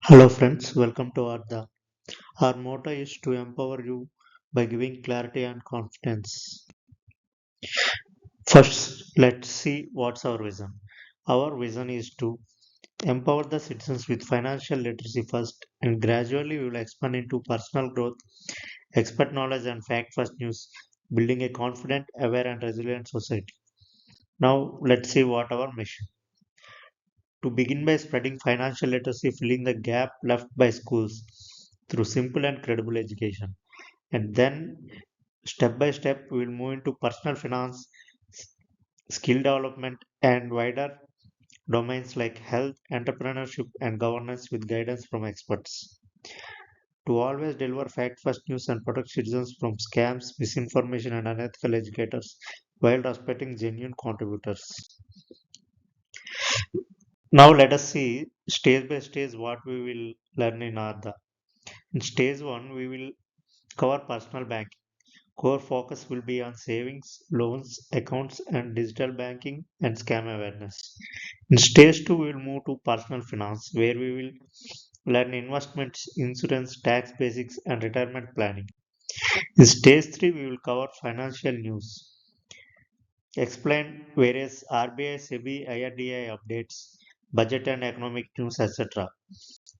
Hello friends, welcome to AARDHA. Our motto is to empower you by giving clarity and confidence. First, let's see what's our vision. Our vision is to empower the citizens with financial literacy first, and gradually we will expand into personal growth, expert knowledge, and fact first news, building a confident, aware, and resilient society. Now, let's see what our mission. To begin by spreading financial literacy, filling the gap left by schools through simple and credible education. And then step by step, we will move into personal finance, skill development, and wider domains like health, entrepreneurship, and governance with guidance from experts. To always deliver fact first news and protect citizens from scams, misinformation, and unethical educators while respecting genuine contributors. Now, let us see stage by stage what we will learn in ARDA. In stage 1, we will cover personal banking. Core focus will be on savings, loans, accounts, and digital banking and scam awareness. In stage 2, we will move to personal finance, where we will learn investments, insurance, tax basics, and retirement planning. In stage 3, we will cover financial news, explain various RBI, SEBI, IRDI updates, budget and economic news, etc.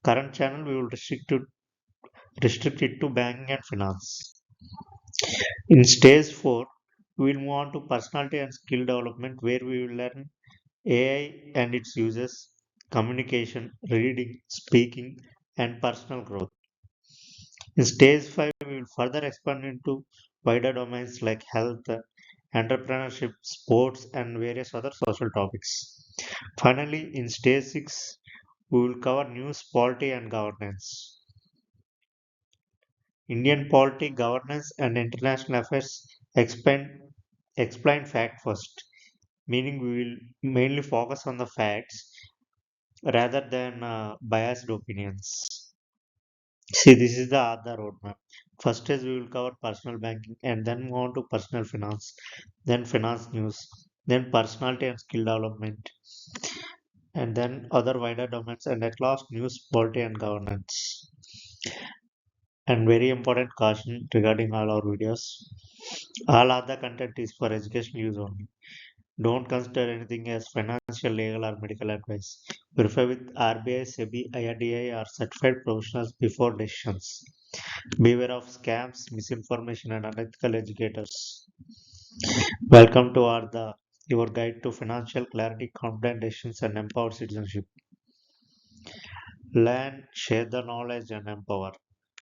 Current channel we will restrict it to banking and finance. In stage 4, we will move on to personality and skill development where we will learn AI and its uses, communication, reading, speaking, and personal growth. In stage 5, we will further expand into wider domains like health, entrepreneurship, sports, and various other social topics. Finally, in stage 6, we will cover news, polity, and governance. Indian polity, governance, and international affairs explain fact first, meaning we will mainly focus on the facts rather than biased opinions. See, this is the other roadmap. First is we will cover personal banking and then move on to personal finance, then finance news, then personality and skill development, and then other wider domains, and at last news, polity, and governance. And very important caution regarding all our videos. All other content is for educational use only. Don't consider anything as financial, legal, or medical advice. Verify with RBI, SEBI, IRDI, or certified professionals before decisions. Beware of scams, misinformation, and unethical educators. Welcome to ARDHA, your guide to financial clarity, confident decisions, and empowered citizenship. Learn, share the knowledge, and empower.